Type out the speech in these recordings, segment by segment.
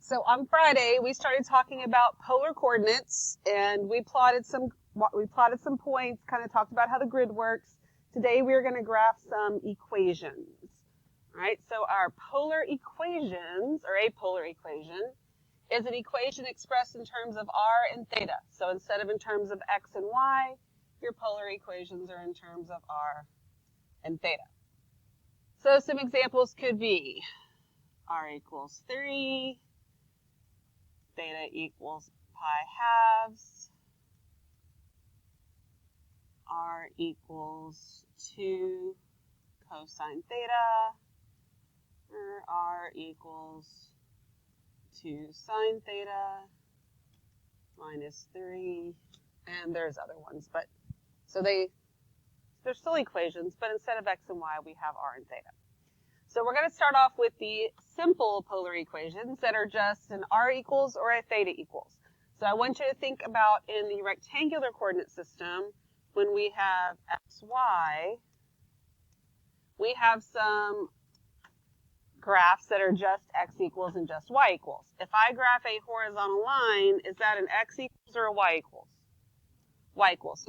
So on Friday, we started talking about polar coordinates, and we plotted some points, kind of talked about how the grid works. Today, we're going to graph some equations. All right, so our polar equations, or a polar equation, is an equation expressed in terms of r and theta. So instead of in terms of x and y, your polar equations are in terms of r and theta. So some examples could be r equals 3, theta equals pi halves, r equals 2 cosine theta, or r equals 2 sine theta minus 3, and there's other ones, but so they're still equations, but instead of x and y, we have r and theta. So we're going to start off with the simple polar equations that are just an r equals or a theta equals. So I want you to think about in the rectangular coordinate system, when we have x, y, we have some graphs that are just x equals and just y equals. If I graph a horizontal line, is that an x equals or a y equals? Y equals.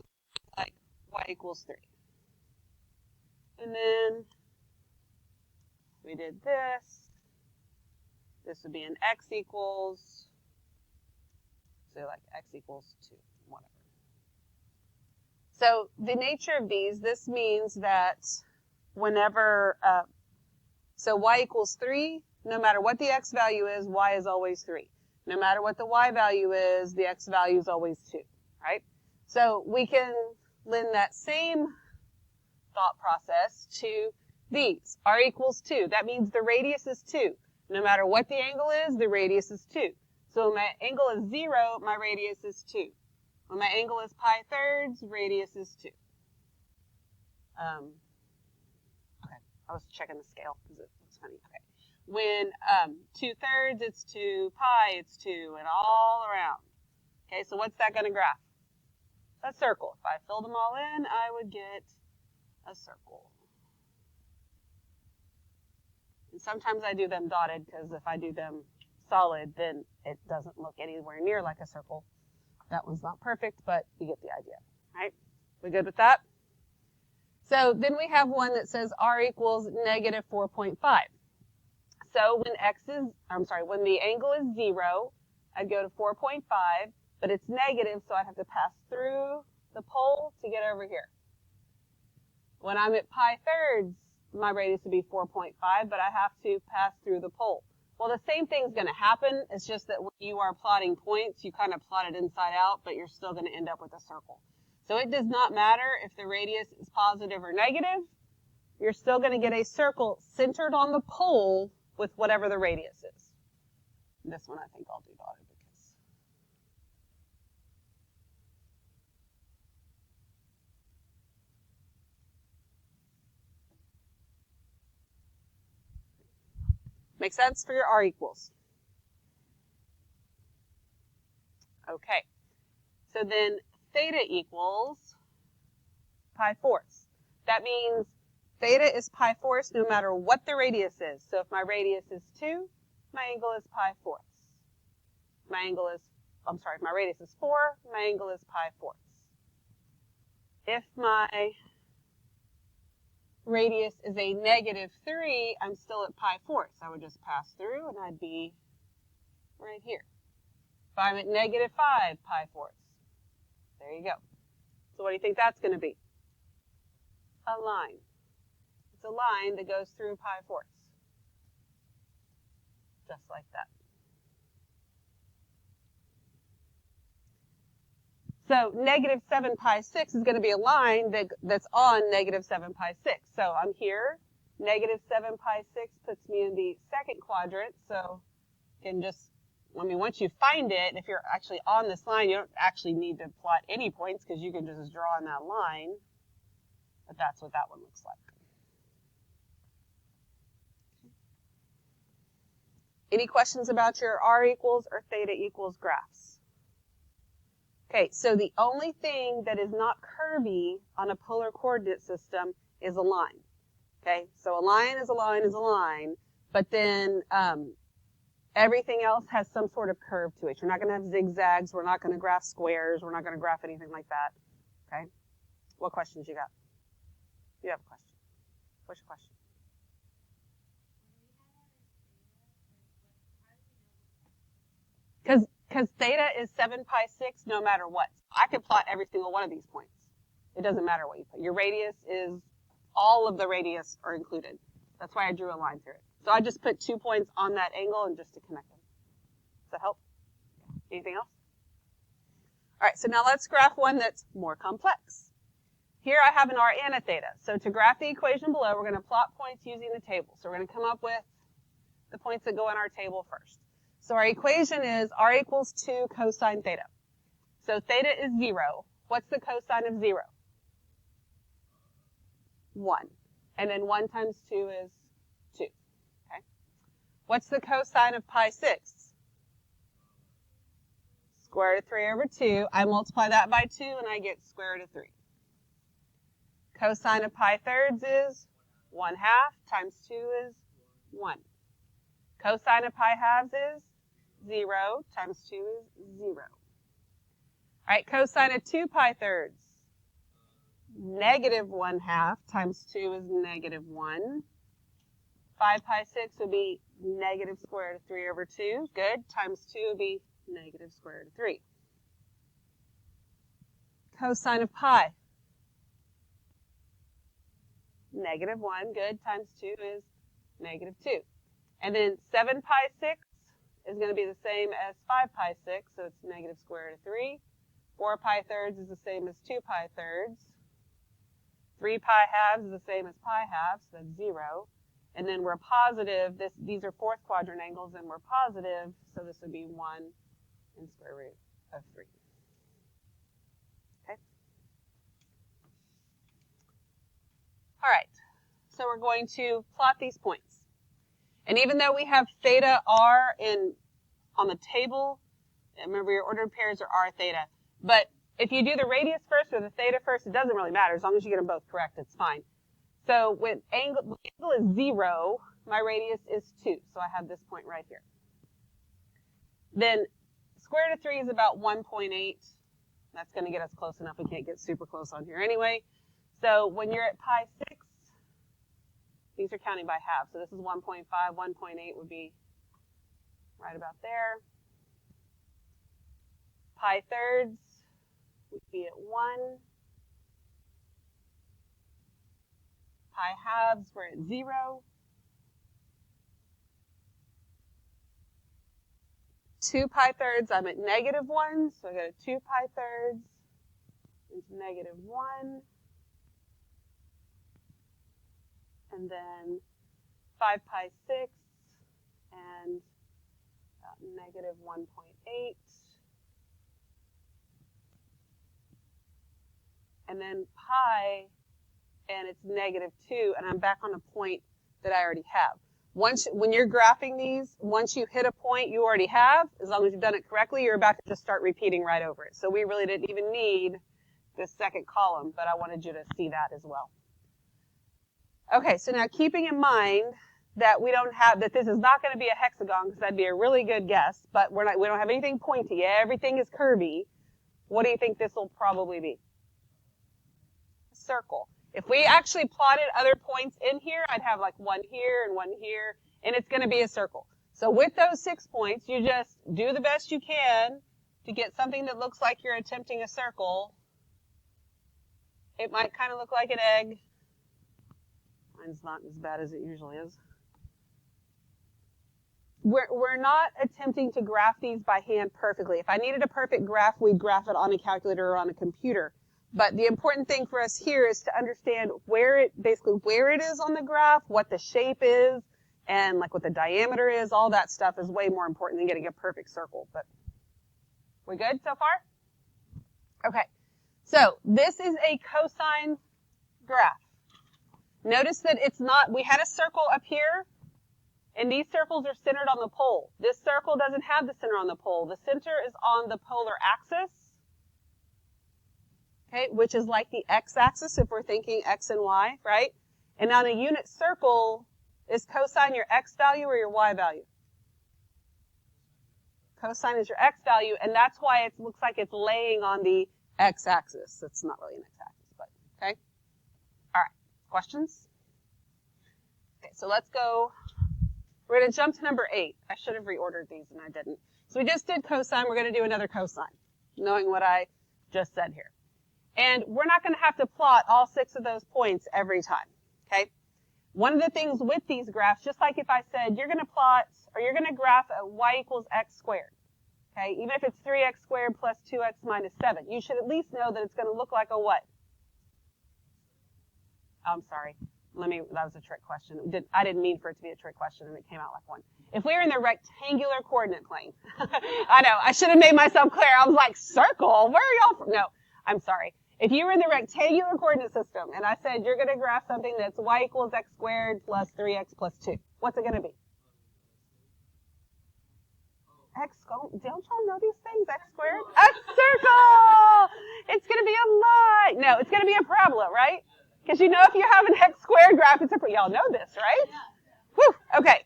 Like y equals 3. And then we did this. This would be an x equals, so like x equals 2, whatever. So the nature of these, this means that whenever, so y equals 3, no matter what the x value is, y is always 3. No matter what the y value is, the x value is always 2, right? So we can lend that same thought process to these. R equals 2. That means the radius is 2. No matter what the angle is, the radius is 2. So when my angle is 0, my radius is 2. When my angle is pi thirds, radius is 2. Okay, I was checking the scale because it looks funny. Okay. When 2 thirds, it's 2 pi, it's 2, and all around. Okay, so what's that going to graph? A circle. If I filled them all in, I would get a circle. And sometimes I do them dotted because if I do them solid, then it doesn't look anywhere near like a circle. That one's not perfect, but you get the idea, right? We good with that? So then we have one that says r equals negative 4.5. So when the angle is 0, I'd go to 4.5, but it's negative, so I'd have to pass through the pole to get over here. When I'm at pi thirds, my radius would be 4.5, but I have to pass through the pole. Well, the same thing's going to happen. It's just that when you are plotting points, you kind of plot it inside out, but you're still going to end up with a circle. So it does not matter if the radius is positive or negative. You're still going to get a circle centered on the pole with whatever the radius is. This one I think I'll do dotted because make sense for your r equals. Okay, so then theta equals pi fourths. That means theta is pi fourths no matter what the radius is. So if my radius is 2, my angle is pi fourths. If my radius is 4, my angle is pi fourths. If my radius is a negative 3, I'm still at pi fourths. I would just pass through and I'd be right here. If I'm at negative 5, pi fourths. There you go. So what do you think that's going to be? A line. It's a line that goes through pi fourths. Just like that. So negative 7 pi 6 is going to be a line that's on negative 7 pi 6. So I'm here. Negative 7 pi 6 puts me in the second quadrant. So you can just, once you find it, if you're actually on this line, you don't actually need to plot any points because you can just draw on that line. But that's what that one looks like. Any questions about your r equals or theta equals graphs? Okay, so the only thing that is not curvy on a polar coordinate system is a line. Okay, so a line is a line is a line, but then Everything else has some sort of curve to it. You're not going to have zigzags. We're not going to graph squares. We're not going to graph anything like that. Okay? What questions you got? You have a question. What's your question? Because theta is 7 pi 6 no matter what. I could plot every single one of these points. It doesn't matter what you put. Your radius is, all of the radius are included. That's why I drew a line through it. So I just put 2 points on that angle and just to connect them. Does that help? Anything else? All right, so now let's graph one that's more complex. Here I have an r and a theta. So to graph the equation below, we're going to plot points using the table. So we're going to come up with the points that go in our table first. So our equation is r equals 2 cosine theta. So theta is 0. What's the cosine of 0? 1. And then 1 times 2 is 2. Okay. What's the cosine of pi 6? Square root of 3 over 2. I multiply that by 2 and I get square root of 3. Cosine of pi thirds is 1/2 times 2 is 1. Cosine of pi halves is 0 times 2 is 0. All right, cosine of 2 pi thirds, negative 1/2 times 2 is negative 1. 5 pi 6 would be negative square root of 3 over 2. Good. Times 2 would be negative square root of 3. Cosine of pi, negative 1. Good. Times 2 is negative 2. And then 7 pi 6 is going to be the same as 5 pi 6, so it's negative square root of 3. 4 pi thirds is the same as 2 pi thirds. 3 pi halves is the same as pi halves, so that's 0. And then we're positive. These are fourth quadrant angles, and we're positive, so this would be 1 and square root of 3. Okay? All right, so we're going to plot these points. And even though we have theta r on the table, remember your ordered pairs are r theta. But if you do the radius first or the theta first, it doesn't really matter. As long as you get them both correct, it's fine. So when angle is 0, my radius is 2. So I have this point right here. Then square root of 3 is about 1.8. That's going to get us close enough. We can't get super close on here anyway. So when you're at pi 6, these are counting by half. So this is 1.5. 1.8 would be right about there. Pi thirds would be at 1. Pi halves, we're at 0. 2 pi thirds, I'm at negative 1. So I go to 2 pi thirds. It's negative 1. And then 5 pi 6 and negative 1.8. And then pi, and it's negative 2, and I'm back on a point that I already have. When you're graphing these, once you hit a point you already have, as long as you've done it correctly, you're about to just start repeating right over it. So we really didn't even need this second column, but I wanted you to see that as well. Okay, so now keeping in mind that that this is not going to be a hexagon, because that'd be a really good guess, but we don't have anything pointy. Everything is curvy. What do you think this will probably be? A circle. If we actually plotted other points in here, I'd have like 1 here and 1 here, and it's going to be a circle. So with those 6 points, you just do the best you can to get something that looks like you're attempting a circle. It might kind of look like an egg. Mine's not as bad as it usually is. We're not attempting to graph these by hand perfectly. If I needed a perfect graph, we'd graph it on a calculator or on a computer. But the important thing for us here is to understand where it is on the graph, what the shape is, and like what the diameter is. All that stuff is way more important than getting a perfect circle. But we good so far? Okay. So this is a cosine graph. Notice that we had a circle up here, and these circles are centered on the pole. This circle doesn't have the center on the pole. The center is on the polar axis, okay, which is like the x-axis if we're thinking x and y, right? And on a unit circle, is cosine your x value or your y value? Cosine is your x value, and that's why it looks like it's laying on the x-axis. It's not really an x-axis, but okay. All right, questions? Okay, so let's go. We're going to jump to number 8. I should have reordered these, and I didn't. So we just did cosine. We're going to do another cosine, knowing what I just said here. And we're not going to have to plot all 6 of those points every time, okay? One of the things with these graphs, just like if I said you're going to plot, or you're going to graph at y equals x squared, okay? Even if it's 3x squared plus 2x minus 7, you should at least know that it's going to look like a what? Oh, I'm sorry. That was a trick question. I didn't mean for it to be a trick question, and it came out like one. If we were in the rectangular coordinate plane, I know, I should have made myself clear. I was like, circle? Where are y'all from? No, I'm sorry. If you were in the rectangular coordinate system, and I said you're going to graph something that's y equals x squared plus 3x plus 2, what's it going to be? Don't y'all know these things? X squared? A circle! It's going to be a line. No, it's going to be a parabola, right? Because you know if you have an x squared graph, it's a, y'all know this, right? Whew, okay.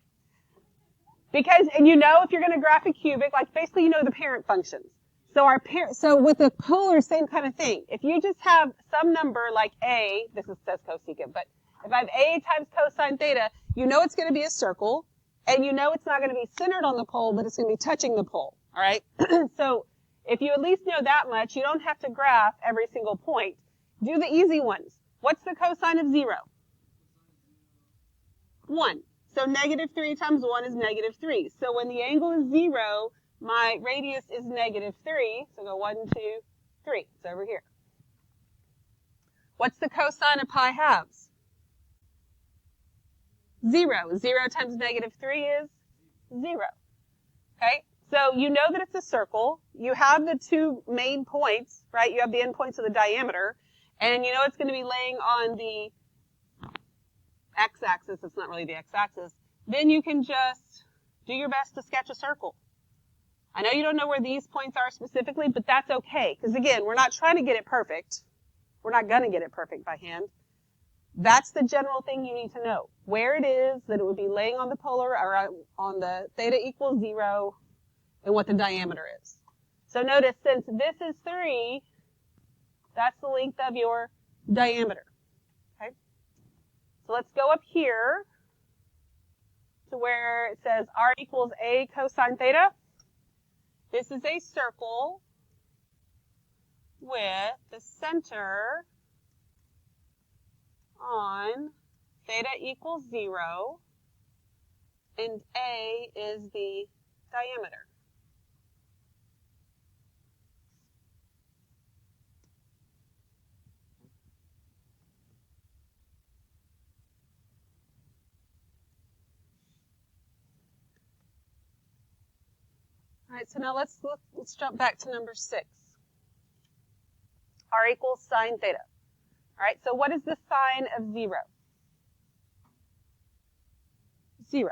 Because, and you know if you're going to graph a cubic, like basically you know the parent functions. So with the polar, same kind of thing. If you just have some number like a, says cosecant, but if I have a times cosine theta, you know it's going to be a circle, and you know it's not going to be centered on the pole, but it's going to be touching the pole, all right? So if you at least know that much, you don't have to graph every single point. Do the easy ones. What's the cosine of 0? 1. So negative 3 times 1 is negative 3. So when the angle is 0, my radius is negative 3. So go 1, 2, 3. It's over here. What's the cosine of pi halves? 0. 0 times negative 3 is 0. Okay? So you know that it's a circle. You have the 2 main points, right? You have the endpoints of the diameter. And you know it's going to be laying on the x-axis. It's not really the x-axis. Then you can just do your best to sketch a circle. I know you don't know where these points are specifically, but that's okay. Because again, we're not trying to get it perfect. We're not going to get it perfect by hand. That's the general thing you need to know. Where it is, that it would be laying on the polar, or on the theta equals 0, and what the diameter is. So notice, since this is 3, that's the length of your diameter. Okay? So let's go up here to where it says r equals a cosine theta. This is a circle with the center on theta equals 0, and a is the diameter. All right, so now let's jump back to number 6. R equals sine theta. All right, so what is the sine of 0? 0.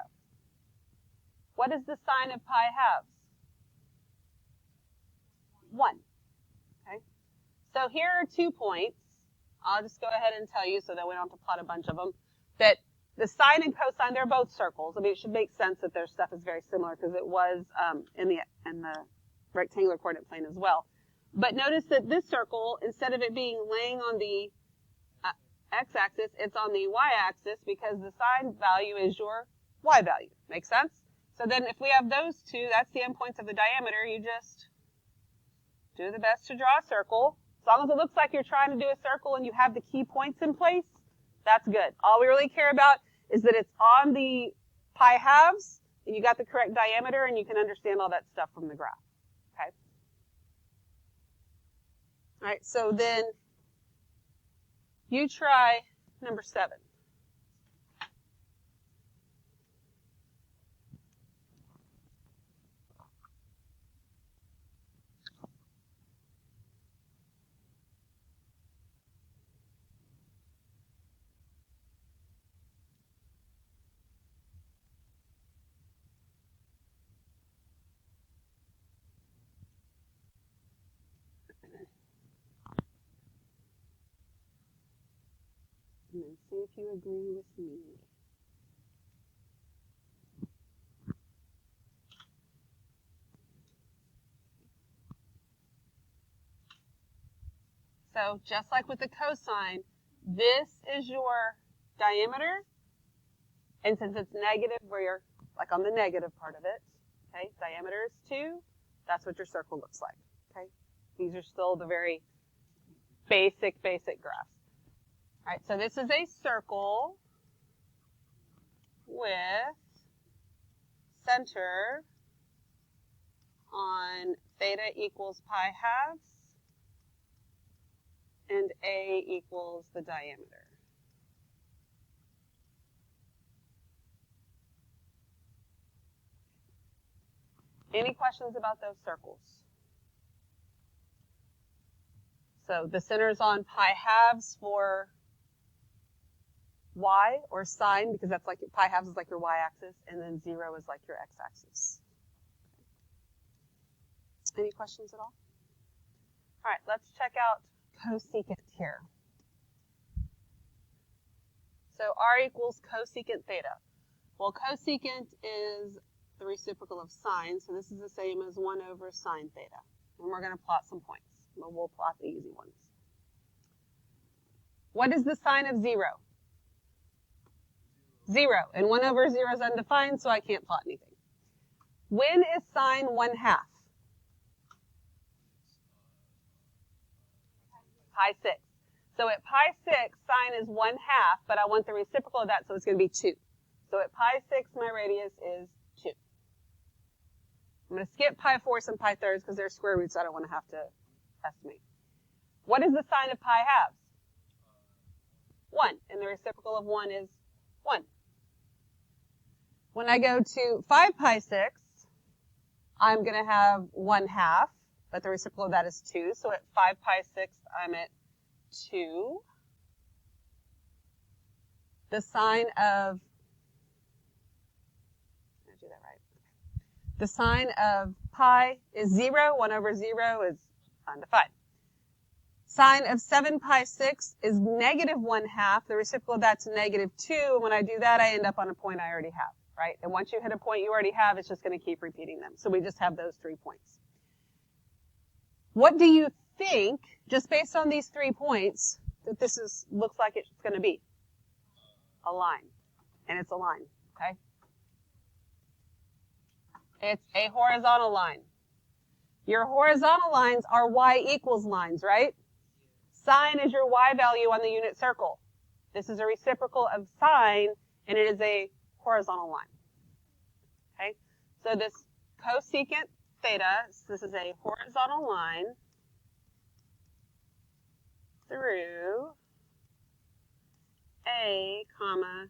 What is the sine of pi halves? 1. Okay. So here are 2 points. I'll just go ahead and tell you so that we don't have to plot a bunch of them. That the sine and cosine, they're both circles. I mean, it should make sense that their stuff is very similar because it was in the rectangular coordinate plane as well. But notice that this circle, instead of it being laying on the x-axis, it's on the y-axis because the sine value is your y value. Make sense? So then if we have those 2, that's the endpoints of the diameter. You just do the best to draw a circle. As long as it looks like you're trying to do a circle and you have the key points in place, that's good. All we really care about is that it's on the pi halves, and you got the correct diameter, and you can understand all that stuff from the graph. Okay? All right, so then you try number 7. And then see if you agree with me. So just like with the cosine, this is your diameter. And since it's negative, where you're like on the negative part of it, okay, diameter is 2, that's what your circle looks like, okay? These are still the very basic graphs. All right, so this is a circle with center on theta equals pi halves and A equals the diameter. Any questions about those circles? So the center's on pi halves for y, or sine, because that's like pi halves is like your y-axis, and then 0 is like your x-axis. Any questions at all? All right, let's check out cosecant here. So r equals cosecant theta. Well, cosecant is the reciprocal of sine, so this is the same as 1 over sine theta. And we're going to plot some points, but we'll plot the easy ones. What is the sine of 0? 0. And 1 over 0 is undefined, so I can't plot anything. When is sine 1/2? Pi 6. So at pi 6, sine is 1/2, but I want the reciprocal of that, so it's going to be 2. So at pi 6, my radius is 2. I'm going to skip pi 4s and pi 3s because they're square roots. I don't want to have to estimate. What is the sine of pi halves? 1. And the reciprocal of 1 is 1. When I go to 5 pi 6, I'm going to have 1/2, but the reciprocal of that is 2. So at 5 pi 6, I'm at 2. The sine of, did I do that right? The sine of pi is 0. 1 over 0 is undefined. Sine of 7 pi 6 is negative 1/2. The reciprocal of that's negative 2. And when I do that, I end up on a point I already have, right? And once you hit a point you already have, it's just going to keep repeating them. So we just have those 3 points. What do you think, just based on these 3 points, that this looks like it's going to be? A line. And it's a line, okay? It's a horizontal line. Your horizontal lines are y equals lines, right? Sine is your y value on the unit circle. This is a reciprocal of sine, and it is a horizontal line. Okay? So this cosecant theta, so this is a horizontal line through A, comma,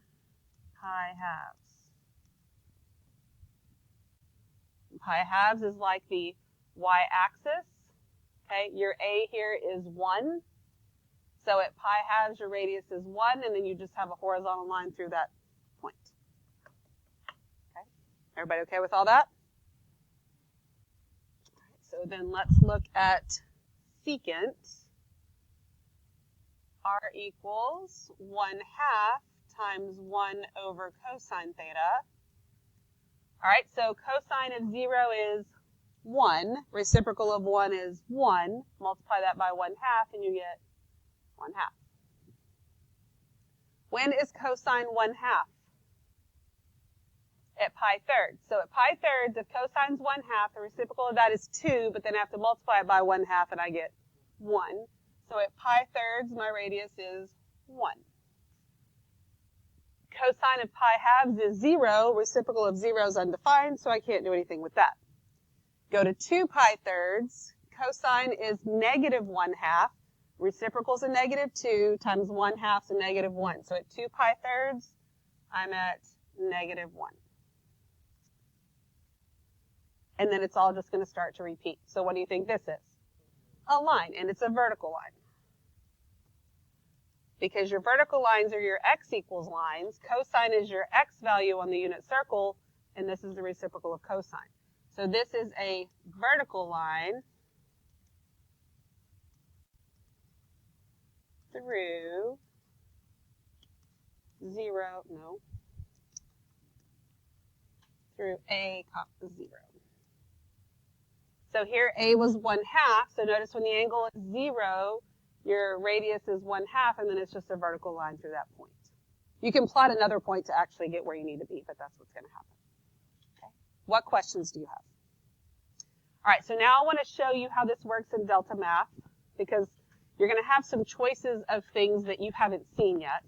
pi halves. Pi halves is like the y-axis. Okay, your A here is 1. So at pi halves, your radius is 1, and then you just have a horizontal line through that point. Okay, everybody okay with all that? All right, so then let's look at secant. R equals 1/2 times 1 over cosine theta. All right, so cosine of 0 is 1. Reciprocal of 1 is 1. Multiply that by 1/2, and you get 1/2. When is cosine 1/2? At pi thirds. So at pi thirds, if cosine's 1/2, the reciprocal of that is 2, but then I have to multiply it by 1/2, and I get 1. So at pi thirds, my radius is 1. Cosine of pi halves is 0. Reciprocal of 0 is undefined, so I can't do anything with that. Go to 2 pi thirds. Cosine is negative 1/2. Reciprocal's a negative 2 times 1/2 is a negative 1. So at 2 pi thirds, I'm at negative 1. And then it's all just going to start to repeat. So what do you think this is? A line, and it's a vertical line. Because your vertical lines are your x equals lines. Cosine is your x value on the unit circle, and this is the reciprocal of cosine. So this is a vertical line through 0, through A, 0. So here A was 1/2, so notice when the angle is 0, your radius is 1/2, and then it's just a vertical line through that point. You can plot another point to actually get where you need to be, but that's what's going to happen. Okay. What questions do you have? All right, so now I want to show you how this works in delta math, because you're going to have some choices of things that you haven't seen yet.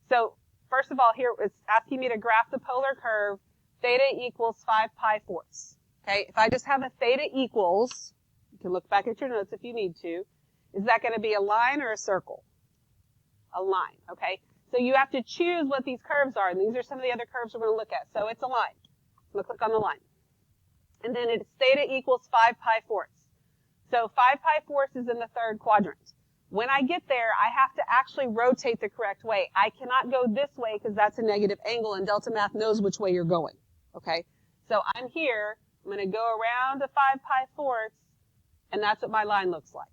So first of all, here it's asking me to graph the polar curve. Theta equals 5 pi fourths. Okay, if I just have a theta equals, you can look back at your notes if you need to, is that going to be a line or a circle? A line, okay? So you have to choose what these curves are, and these are some of the other curves we're going to look at. So it's a line. I'm going to click on the line. And then it's theta equals 5 pi fourths. So 5 pi fourths is in the third quadrant. When I get there, I have to actually rotate the correct way. I cannot go this way because that's a negative angle, and delta math knows which way you're going, okay? So I'm here. I'm going to go around to 5 pi fourths, and that's what my line looks like.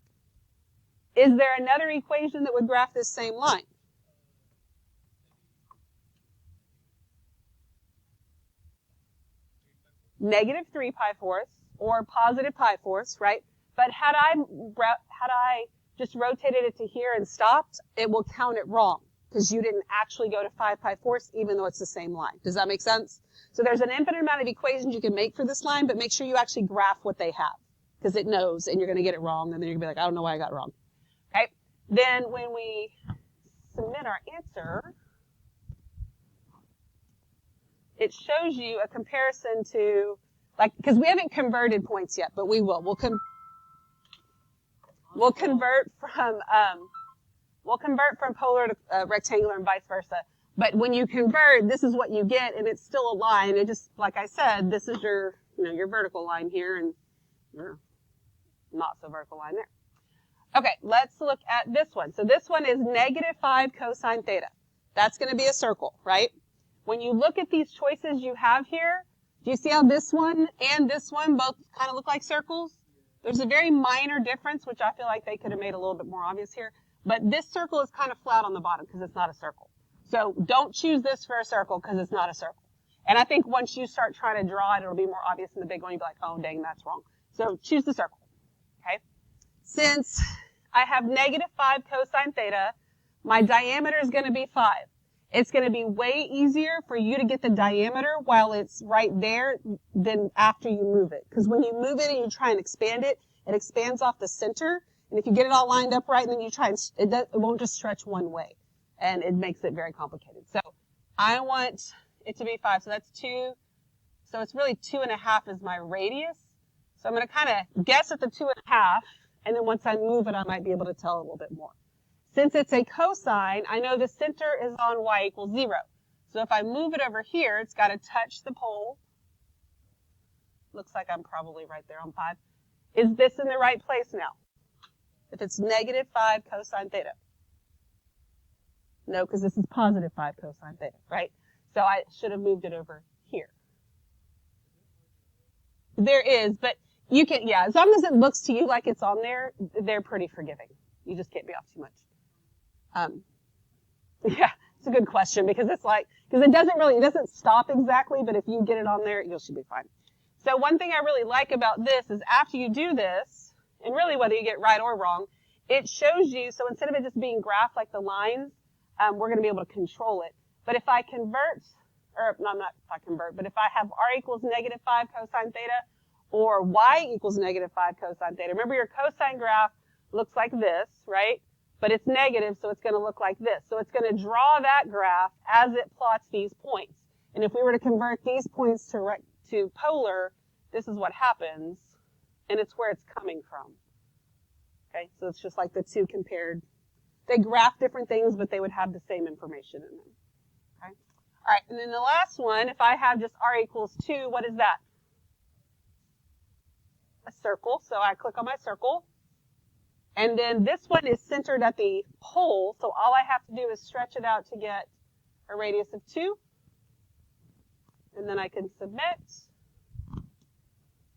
Is there another equation that would graph this same line? Negative 3 pi fourths or positive pi fourths, right? But had I just rotated it to here and stopped, it will count it wrong because you didn't actually go to 5 pi fourths even though it's the same line. Does that make sense? So there's an infinite amount of equations you can make for this line, but make sure you actually graph what they have because it knows and you're going to get it wrong and then you're going to be like, I don't know why I got it wrong. Okay? Then when we submit our answer, it shows you a comparison to, like, because we haven't converted points yet, but we will. We'll convert from polar to rectangular and vice versa. But when you convert, this is what you get, and it's still a line. It just, like I said, this is your, your vertical line here, and your not so vertical line there. Okay, let's look at this one. So this one is negative 5 cosine theta. That's going to be a circle, right? When you look at these choices you have here, do you see how this one and this one both kind of look like circles? There's a very minor difference, which I feel like they could have made a little bit more obvious here. But this circle is kind of flat on the bottom because it's not a circle. So don't choose this for a circle because it's not a circle. And I think once you start trying to draw it, it'll be more obvious in the big one. You'll be like, oh, dang, that's wrong. So choose the circle, okay? Since I have negative 5 cosine theta, my diameter is going to be 5. It's going to be way easier for you to get the diameter while it's right there than after you move it. Because when you move it and you try and expand it, it expands off the center. And if you get it all lined up right, and then you try and it won't just stretch one way. And it makes it very complicated. So I want it to be 5. So that's 2. So it's really 2.5 is my radius. So I'm going to kind of guess at the 2.5. And then once I move it, I might be able to tell a little bit more. Since it's a cosine, I know the center is on y equals 0. So if I move it over here, it's got to touch the pole. Looks like I'm probably right there on 5. Is this in the right place now? If it's negative 5 cosine theta. No, because this is positive 5 cosine theta, right? So I should have moved it over here. There is, but you can, yeah, as long as it looks to you like it's on there, they're pretty forgiving. You just can't be off too much. Yeah, it's a good question because it's like, because it doesn't stop exactly, but if you get it on there, you should be fine. So one thing I really like about this is after you do this, and really whether you get right or wrong, it shows you, so instead of it just being graphed like the lines, we're going to be able to control it. But if I convert, or no, not if I convert, but if I have r equals negative 5 cosine theta, or y equals negative 5 cosine theta, remember your cosine graph looks like this, right? But it's negative, so it's going to look like this. So it's going to draw that graph as it plots these points. And if we were to convert these points to polar, this is what happens, and it's where it's coming from. Okay, so it's just like the two compared. They graph different things, but they would have the same information in them. Okay? All right, and then the last one, if I have just r equals 2, what is that? A circle, so I click on my circle. And then this one is centered at the pole, so all I have to do is stretch it out to get a radius of 2. And then I can submit.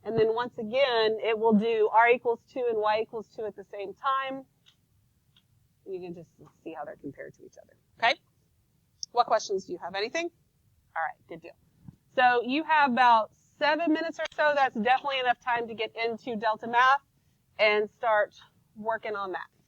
And then once again, it will do r equals 2 and y equals 2 at the same time. You can just see how they're compared to each other. Okay? What questions do you have? Anything? All right, good deal. So you have about 7 minutes or so. That's definitely enough time to get into delta math and start working on that.